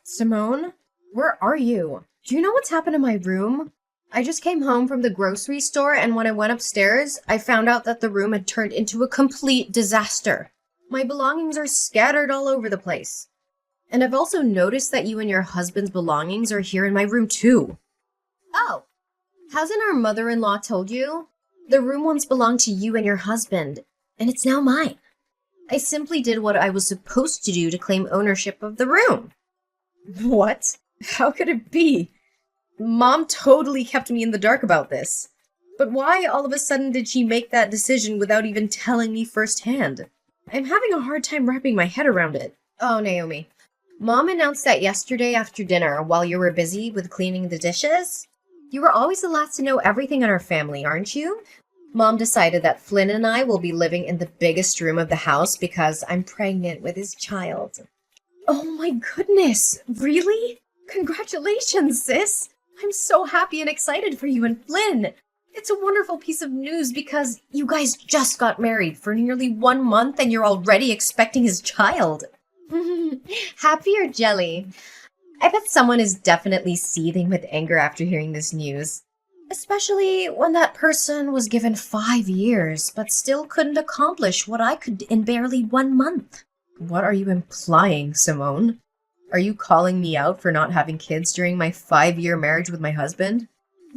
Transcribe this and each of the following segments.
Simone, where are you? Do you know what's happened in my room? I just came home from the grocery store, and when I went upstairs, I found out that the room had turned into a complete disaster. My belongings are scattered all over the place. And I've also noticed that you and your husband's belongings are here in my room too. Oh, hasn't our mother-in-law told you? The room once belonged to you and your husband, and it's now mine. I simply did what I was supposed to do to claim ownership of the room. What? How could it be? Mom totally kept me in the dark about this. But why all of a sudden did she make that decision without even telling me firsthand? I'm having a hard time wrapping my head around it. Oh, Naomi. Mom announced that yesterday after dinner while you were busy with cleaning the dishes. You were always the last to know everything in our family, aren't you? Mom decided that Flynn and I will be living in the biggest room of the house because I'm pregnant with his child. Oh my goodness, really? Congratulations, sis! I'm so happy and excited for you and Flynn. It's a wonderful piece of news because you guys just got married for nearly 1 month and you're already expecting his child. Happy or jelly? I bet someone is definitely seething with anger after hearing this news. Especially when that person was given 5 years, but still couldn't accomplish what I could in barely 1 month. What are you implying, Simone? Are you calling me out for not having kids during my 5-year marriage with my husband?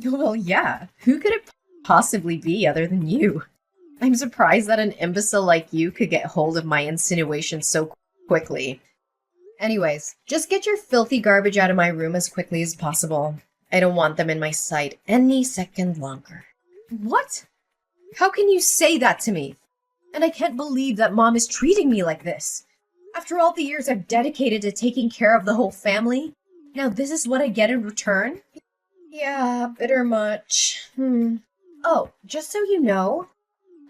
Well, yeah. Who could it possibly be other than you? I'm surprised that an imbecile like you could get hold of my insinuations so quickly. Anyways, just get your filthy garbage out of my room as quickly as possible. I don't want them in my sight any second longer. What? How can you say that to me? And I can't believe that Mom is treating me like this. After all the years I've dedicated to taking care of the whole family, now this is what I get in return? Yeah, bitter much. Oh, just so you know,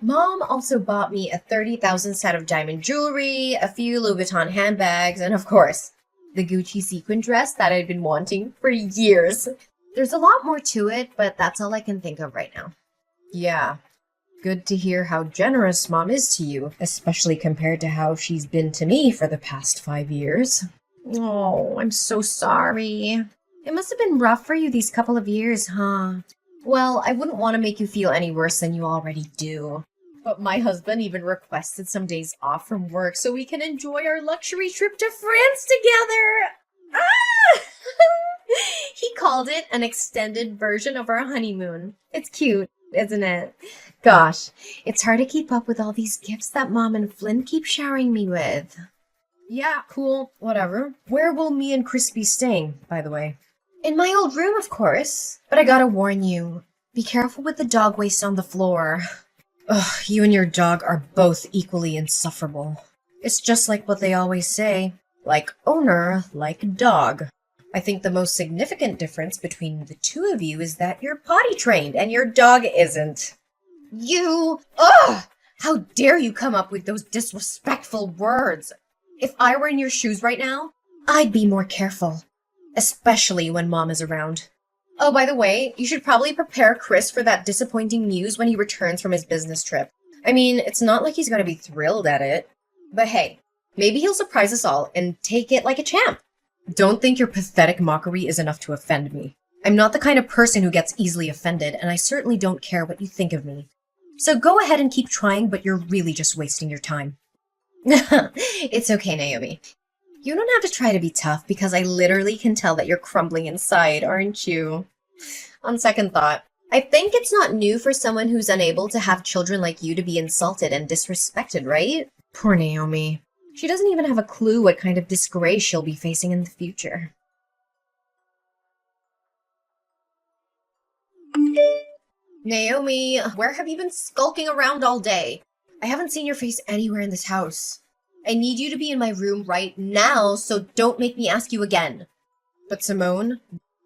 Mom also bought me a 30,000 set of diamond jewelry, a few Louis Vuitton handbags, and of course, the Gucci sequin dress that I'd been wanting for years. There's a lot more to it, but that's all I can think of right now. Yeah, good to hear how generous Mom is to you, especially compared to how she's been to me for the past 5 years. Oh, I'm so sorry. It must have been rough for you these couple of years, huh? Well, I wouldn't want to make you feel any worse than you already do. But my husband even requested some days off from work so we can enjoy our luxury trip to France together. Ah! He called it an extended version of our honeymoon. It's cute, isn't it? Gosh, it's hard to keep up with all these gifts that Mom and Flynn keep showering me with. Yeah, cool, whatever. Where will me and Chris be staying, by the way? In my old room, of course. But I gotta warn you, be careful with the dog waste on the floor. Ugh, you and your dog are both equally insufferable. It's just like what they always say, like owner, like dog. I think the most significant difference between the two of you is that you're potty trained and your dog isn't. Ugh! How dare you come up with those disrespectful words? If I were in your shoes right now, I'd be more careful. Especially when Mom is around. Oh, by the way, you should probably prepare Chris for that disappointing news when he returns from his business trip. I mean, it's not like he's gonna be thrilled at it. But hey, maybe he'll surprise us all and take it like a champ. Don't think your pathetic mockery is enough to offend me. I'm not the kind of person who gets easily offended, and I certainly don't care what you think of me. So go ahead and keep trying, but you're really just wasting your time. It's okay, Naomi. You don't have to try to be tough because I literally can tell that you're crumbling inside, aren't you? On second thought, I think it's not new for someone who's unable to have children like you to be insulted and disrespected, right? Poor Naomi. She doesn't even have a clue what kind of disgrace she'll be facing in the future. Naomi, where have you been skulking around all day? I haven't seen your face anywhere in this house. I need you to be in my room right now, so don't make me ask you again. But Simone,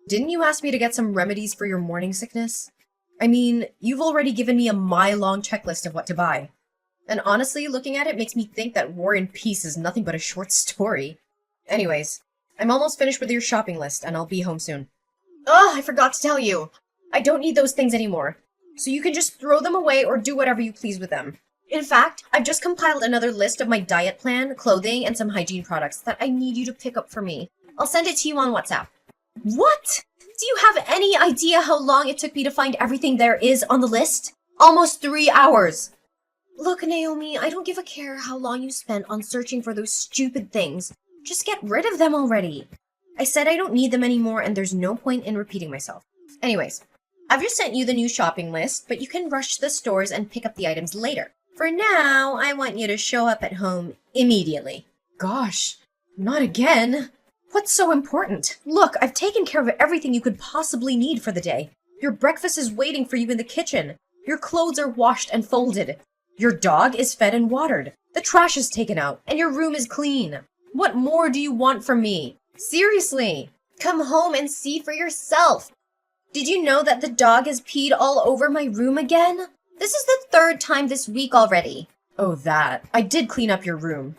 didn't you ask me to get some remedies for your morning sickness? I mean, you've already given me a mile-long checklist of what to buy. And honestly, looking at it makes me think that War and Peace is nothing but a short story. Anyways, I'm almost finished with your shopping list, and I'll be home soon. Oh, I forgot to tell you. I don't need those things anymore. So you can just throw them away or do whatever you please with them. In fact, I've just compiled another list of my diet plan, clothing, and some hygiene products that I need you to pick up for me. I'll send it to you on WhatsApp. What? Do you have any idea how long it took me to find everything there is on the list? Almost 3 hours. Look, Naomi, I don't give a care how long you spent on searching for those stupid things. Just get rid of them already. I said I don't need them anymore, and there's no point in repeating myself. Anyways, I've just sent you the new shopping list, but you can rush to the stores and pick up the items later. For now, I want you to show up at home immediately. Gosh, not again. What's so important? Look, I've taken care of everything you could possibly need for the day. Your breakfast is waiting for you in the kitchen. Your clothes are washed and folded. Your dog is fed and watered. The trash is taken out, and your room is clean. What more do you want from me? Seriously, come home and see for yourself. Did you know that the dog has peed all over my room again? This is the 3rd time this week already. Oh, that. I did clean up your room.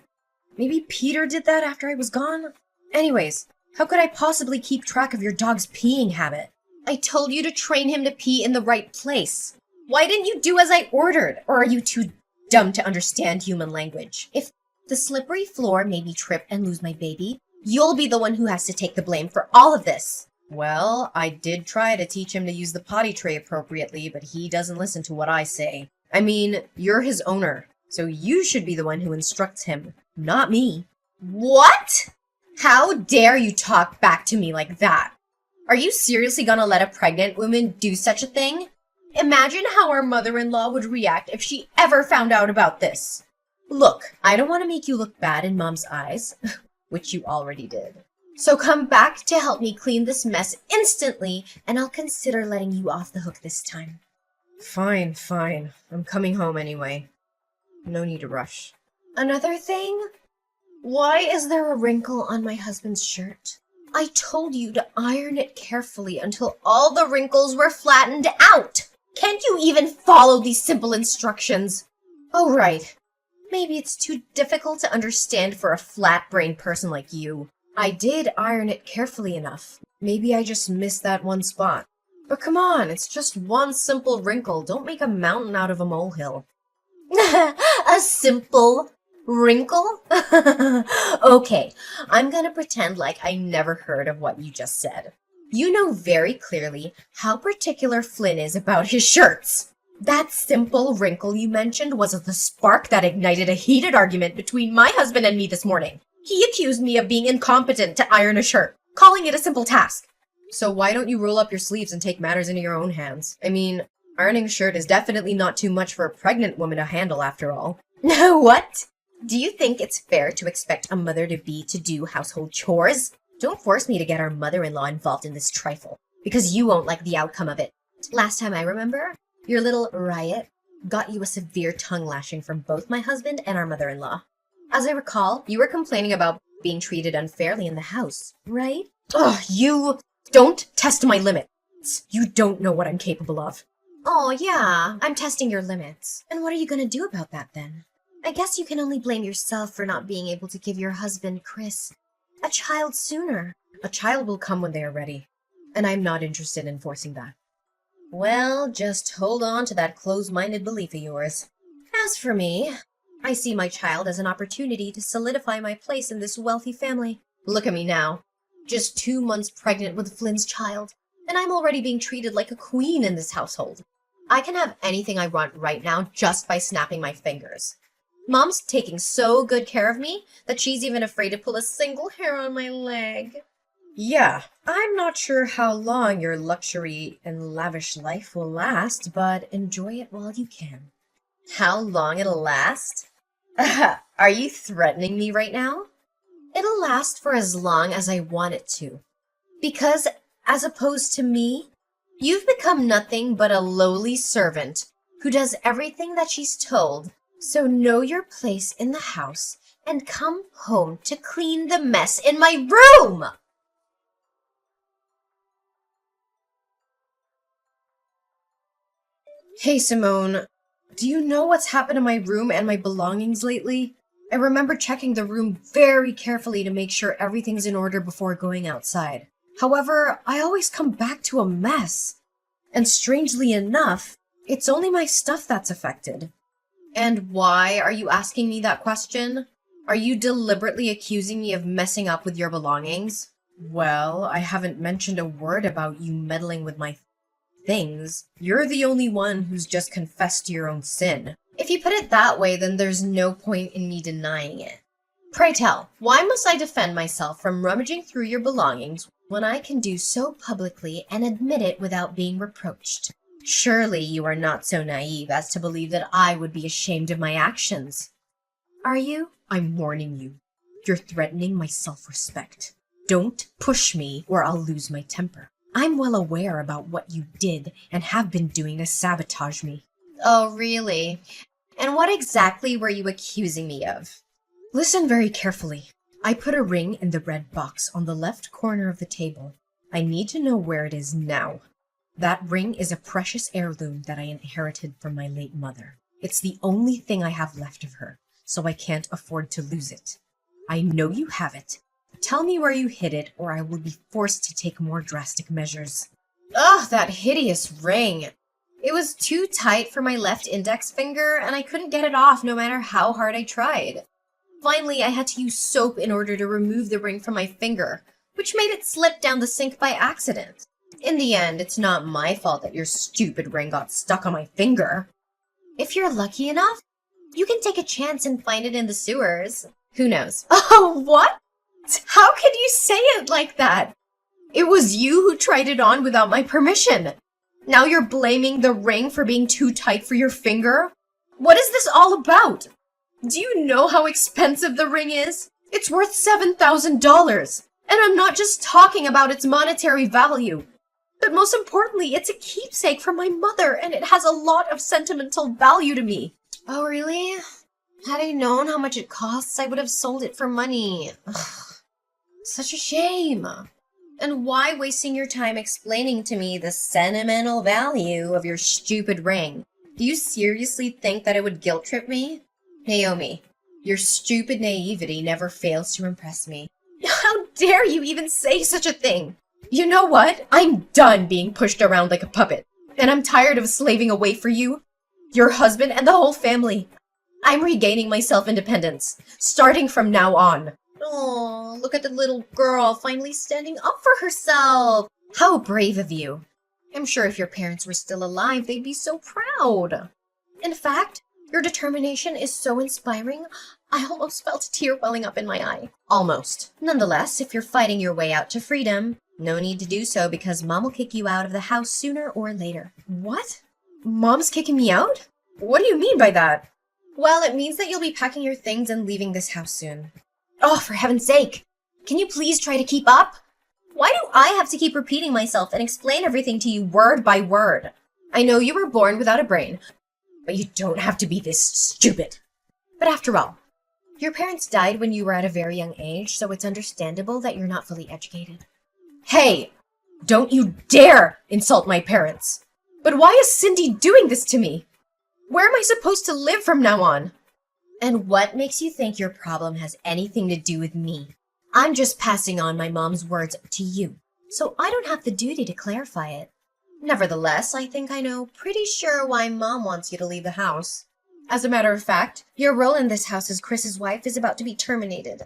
Maybe Peter did that after I was gone? Anyways, how could I possibly keep track of your dog's peeing habit? I told you to train him to pee in the right place. Why didn't you do as I ordered? Or are you too dumb to understand human language? If the slippery floor made me trip and lose my baby, you'll be the one who has to take the blame for all of this. Well, I did try to teach him to use the potty tray appropriately, but he doesn't listen to what I say. I mean, you're his owner, so you should be the one who instructs him, not me. What? How dare you talk back to me like that? Are you seriously gonna let a pregnant woman do such a thing? Imagine how our mother-in-law would react if she ever found out about this. Look, I don't want to make you look bad in Mom's eyes, which you already did. So come back to help me clean this mess instantly, and I'll consider letting you off the hook this time. Fine. I'm coming home anyway. No need to rush. Another thing? Why is there a wrinkle on my husband's shirt? I told you to iron it carefully until all the wrinkles were flattened out. Can't you even follow these simple instructions? Oh, right. Maybe it's too difficult to understand for a flat-brained person like you. I did iron it carefully enough. Maybe I just missed that one spot. But come on, it's just one simple wrinkle. Don't make a mountain out of a molehill. A simple wrinkle? Okay, I'm gonna pretend like I never heard of what you just said. You know very clearly how particular Flynn is about his shirts. That simple wrinkle you mentioned was the spark that ignited a heated argument between my husband and me this morning. He accused me of being incompetent to iron a shirt, calling it a simple task. So why don't you roll up your sleeves and take matters into your own hands? I mean, ironing a shirt is definitely not too much for a pregnant woman to handle after all. What? Do you think it's fair to expect a mother-to-be to do household chores? Don't force me to get our mother-in-law involved in this trifle, because you won't like the outcome of it. Last time I remember, your little riot got you a severe tongue lashing from both my husband and our mother-in-law. As I recall, you were complaining about being treated unfairly in the house, right? Ugh, you don't test my limits. You don't know what I'm capable of. Oh, yeah, I'm testing your limits. And what are you gonna do about that, then? I guess you can only blame yourself for not being able to give your husband, Chris, a child sooner. A child will come when they are ready, and I'm not interested in forcing that. Well, just hold on to that closed-minded belief of yours. As for me, I see my child as an opportunity to solidify my place in this wealthy family. Look at me now, just 2 months pregnant with Flynn's child, and I'm already being treated like a queen in this household. I can have anything I want right now just by snapping my fingers. Mom's taking so good care of me that she's even afraid to pull a single hair on my leg. Yeah, I'm not sure how long your luxury and lavish life will last, but enjoy it while you can. How long it'll last? Are you threatening me right now? It'll last for as long as I want it to. Because, as opposed to me, you've become nothing but a lowly servant who does everything that she's told. So know your place in the house and come home to clean the mess in my room! Hey, Simone, do you know what's happened to my room and my belongings lately? I remember checking the room very carefully to make sure everything's in order before going outside. However, I always come back to a mess. And strangely enough, it's only my stuff that's affected. And why are you asking me that question? Are you deliberately accusing me of messing up with your belongings? Well, I haven't mentioned a word about you meddling with my things. You're the only one who's just confessed to your own sin. If you put it that way, then there's no point in me denying it. Pray tell, why must I defend myself from rummaging through your belongings when I can do so publicly and admit it without being reproached? Surely you are not so naive as to believe that I would be ashamed of my actions. Are you? I'm warning you. You're threatening my self-respect. Don't push me or I'll lose my temper. I'm well aware about what you did and have been doing to sabotage me. Oh, really? And what exactly were you accusing me of? Listen very carefully. I put a ring in the red box on the left corner of the table. I need to know where it is now. That ring is a precious heirloom that I inherited from my late mother. It's the only thing I have left of her, so I can't afford to lose it. I know you have it. Tell me where you hid it, or I will be forced to take more drastic measures. Ugh, that hideous ring. It was too tight for my left index finger, and I couldn't get it off no matter how hard I tried. Finally, I had to use soap in order to remove the ring from my finger, which made it slip down the sink by accident. In the end, it's not my fault that your stupid ring got stuck on my finger. If you're lucky enough, you can take a chance and find it in the sewers. Who knows? Oh, what? How could you say it like that? It was you who tried it on without my permission. Now you're blaming the ring for being too tight for your finger? What is this all about? Do you know how expensive the ring is? It's worth $7,000. And I'm not just talking about its monetary value. But most importantly, it's a keepsake from my mother, and it has a lot of sentimental value to me. Oh, really? Had I known how much it costs, I would have sold it for money. Ugh, such a shame. And why wasting your time explaining to me the sentimental value of your stupid ring? Do you seriously think that it would guilt trip me? Naomi, your stupid naivety never fails to impress me. How dare you even say such a thing? You know what? I'm done being pushed around like a puppet. And I'm tired of slaving away for you, your husband, and the whole family. I'm regaining my self-independence, starting from now on. Oh, look at the little girl finally standing up for herself. How brave of you. I'm sure if your parents were still alive, they'd be so proud. In fact, your determination is so inspiring, I almost felt a tear welling up in my eye. Almost. Nonetheless, if you're fighting your way out to freedom, no need to do so because Mom will kick you out of the house sooner or later. What? Mom's kicking me out? What do you mean by that? Well, it means that you'll be packing your things and leaving this house soon. Oh, for heaven's sake! Can you please try to keep up? Why do I have to keep repeating myself and explain everything to you word by word? I know you were born without a brain, but you don't have to be this stupid. But after all, your parents died when you were at a very young age, so it's understandable that you're not fully educated. Hey! Don't you dare insult my parents! But why is Cindy doing this to me? Where am I supposed to live from now on? And what makes you think your problem has anything to do with me? I'm just passing on my mom's words to you, so I don't have the duty to clarify it. Nevertheless, I think I know pretty sure why Mom wants you to leave the house. As a matter of fact, your role in this house as Chris's wife is about to be terminated.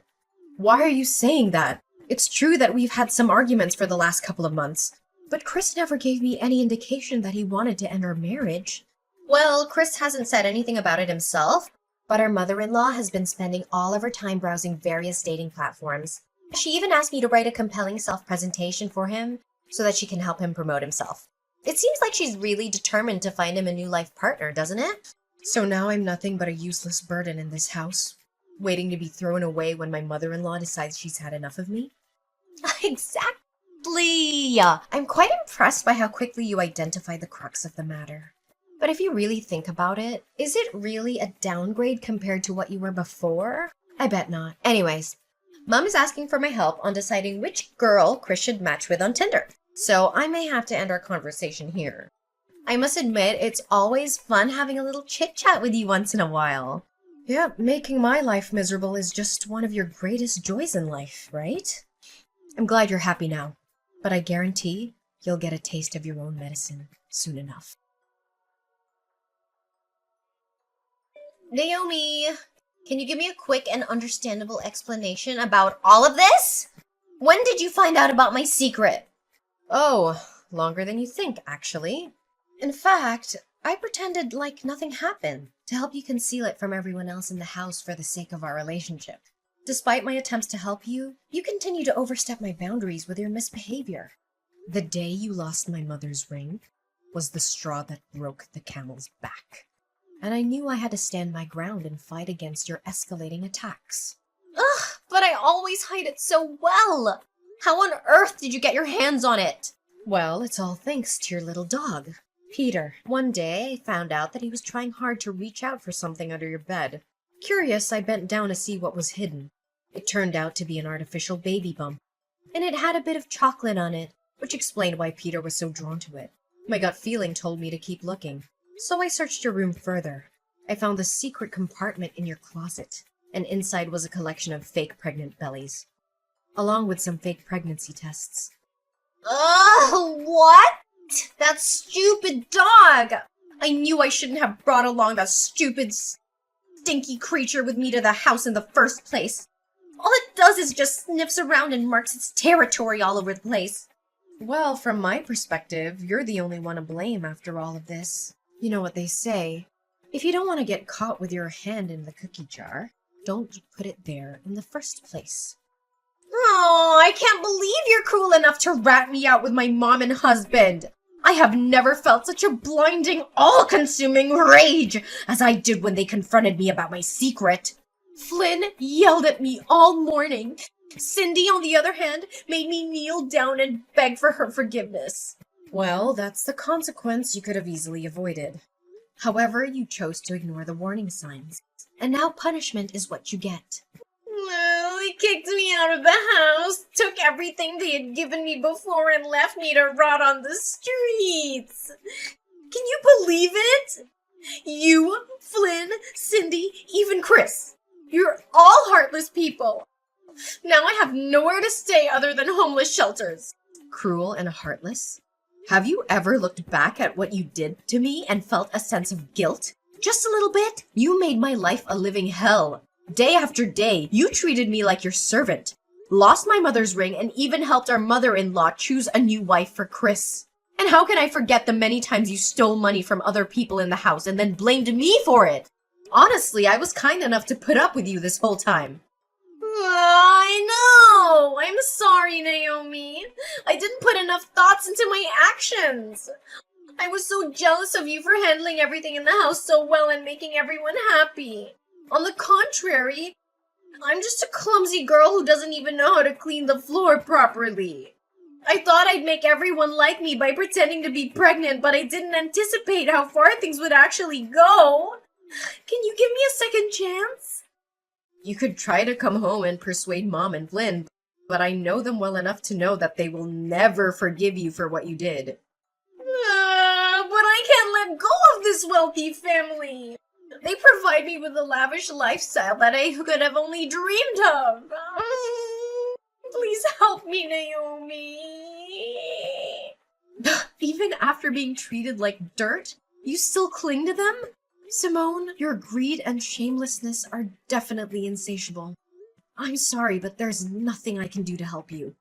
Why are you saying that? It's true that we've had some arguments for the last couple of months, but Chris never gave me any indication that he wanted to end our marriage. Well, Chris hasn't said anything about it himself, but our mother-in-law has been spending all of her time browsing various dating platforms. She even asked me to write a compelling self-presentation for him so that she can help him promote himself. It seems like she's really determined to find him a new life partner, doesn't it? So now I'm nothing but a useless burden in this house, waiting to be thrown away when my mother-in-law decides she's had enough of me? Exactly! I'm quite impressed by how quickly you identify the crux of the matter. But if you really think about it, is it really a downgrade compared to what you were before? I bet not. Anyways, Mom is asking for my help on deciding which girl Chris should match with on Tinder. So I may have to end our conversation here. I must admit, it's always fun having a little chit-chat with you once in a while. Yeah, making my life miserable is just one of your greatest joys in life, right? I'm glad you're happy now, but I guarantee you'll get a taste of your own medicine soon enough. Naomi, can you give me a quick and understandable explanation about all of this? When did you find out about my secret? Oh, longer than you think, actually. In fact, I pretended like nothing happened to help you conceal it from everyone else in the house for the sake of our relationship. Despite my attempts to help you, you continue to overstep my boundaries with your misbehavior. The day you lost my mother's ring was the straw that broke the camel's back. And I knew I had to stand my ground and fight against your escalating attacks. Ugh, but I always hide it so well! How on earth did you get your hands on it? Well, it's all thanks to your little dog, Peter. One day, I found out that he was trying hard to reach out for something under your bed. Curious, I bent down to see what was hidden. It turned out to be an artificial baby bump, and it had a bit of chocolate on it, which explained why Peter was so drawn to it. My gut feeling told me to keep looking, so I searched your room further. I found the secret compartment in your closet, and inside was a collection of fake pregnant bellies, along with some fake pregnancy tests. Ugh, what? That stupid dog! I knew I shouldn't have brought along that stupid, stinky creature with me to the house in the first place. All it does is just sniffs around and marks its territory all over the place. Well, from my perspective, you're the only one to blame after all of this. You know what they say, if you don't want to get caught with your hand in the cookie jar, don't put it there in the first place. Oh, I can't believe you're cruel enough to rat me out with my mom and husband. I have never felt such a blinding, all-consuming rage as I did when they confronted me about my secret. Flynn yelled at me all morning. Cindy, on the other hand, made me kneel down and beg for her forgiveness. Well, that's the consequence you could have easily avoided. However, you chose to ignore the warning signs, and now punishment is what you get. Well, they kicked me out of the house, took everything they had given me before, and left me to rot on the streets. Can you believe it? You, Flynn, Cindy, even Chris. You're all heartless people. Now I have nowhere to stay other than homeless shelters. Cruel and heartless? Have you ever looked back at what you did to me and felt a sense of guilt? Just a little bit? You made my life a living hell. Day after day, you treated me like your servant, lost my mother's ring, and even helped our mother-in-law choose a new wife for Chris. And how can I forget the many times you stole money from other people in the house and then blamed me for it? Honestly, I was kind enough to put up with you this whole time. I know! I'm sorry, Naomi. I didn't put enough thoughts into my actions. I was so jealous of you for handling everything in the house so well and making everyone happy. On the contrary, I'm just a clumsy girl who doesn't even know how to clean the floor properly. I thought I'd make everyone like me by pretending to be pregnant, but I didn't anticipate how far things would actually go. Can you give me a second chance? You could try to come home and persuade Mom and Flynn, but I know them well enough to know that they will never forgive you for what you did. But I can't let go of this wealthy family. They provide me with a lavish lifestyle that I could have only dreamed of. Please help me, Naomi. Even after being treated like dirt, you still cling to them? Simone, your greed and shamelessness are definitely insatiable. I'm sorry, but there's nothing I can do to help you.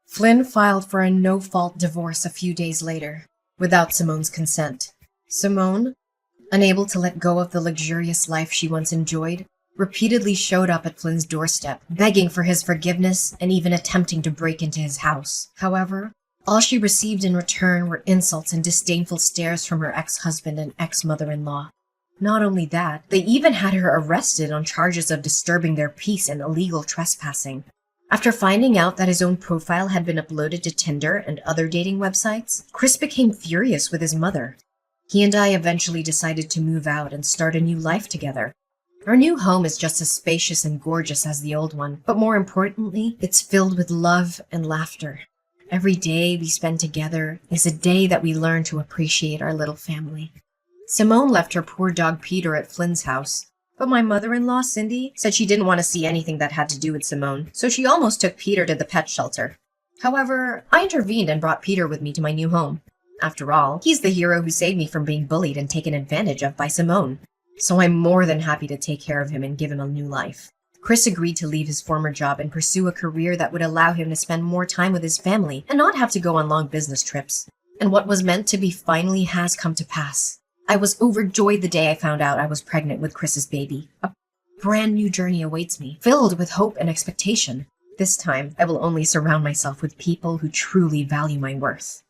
Flynn filed for a no-fault divorce a few days later, without Simone's consent. Simone, unable to let go of the luxurious life she once enjoyed, repeatedly showed up at Flynn's doorstep, begging for his forgiveness and even attempting to break into his house. However, all she received in return were insults and disdainful stares from her ex-husband and ex-mother-in-law. Not only that, they even had her arrested on charges of disturbing their peace and illegal trespassing. After finding out that his own profile had been uploaded to Tinder and other dating websites, Chris became furious with his mother. He and I eventually decided to move out and start a new life together. Our new home is just as spacious and gorgeous as the old one, but more importantly, it's filled with love and laughter. Every day we spend together is a day that we learn to appreciate our little family. Simone left her poor dog Peter at Flynn's house, but my mother-in-law, Cindy, said she didn't want to see anything that had to do with Simone, so she almost took Peter to the pet shelter. However, I intervened and brought Peter with me to my new home. After all, he's the hero who saved me from being bullied and taken advantage of by Simone, so I'm more than happy to take care of him and give him a new life. Chris agreed to leave his former job and pursue a career that would allow him to spend more time with his family and not have to go on long business trips. And what was meant to be finally has come to pass. I was overjoyed the day I found out I was pregnant with Chris's baby. A brand new journey awaits me, filled with hope and expectation. This time, I will only surround myself with people who truly value my worth.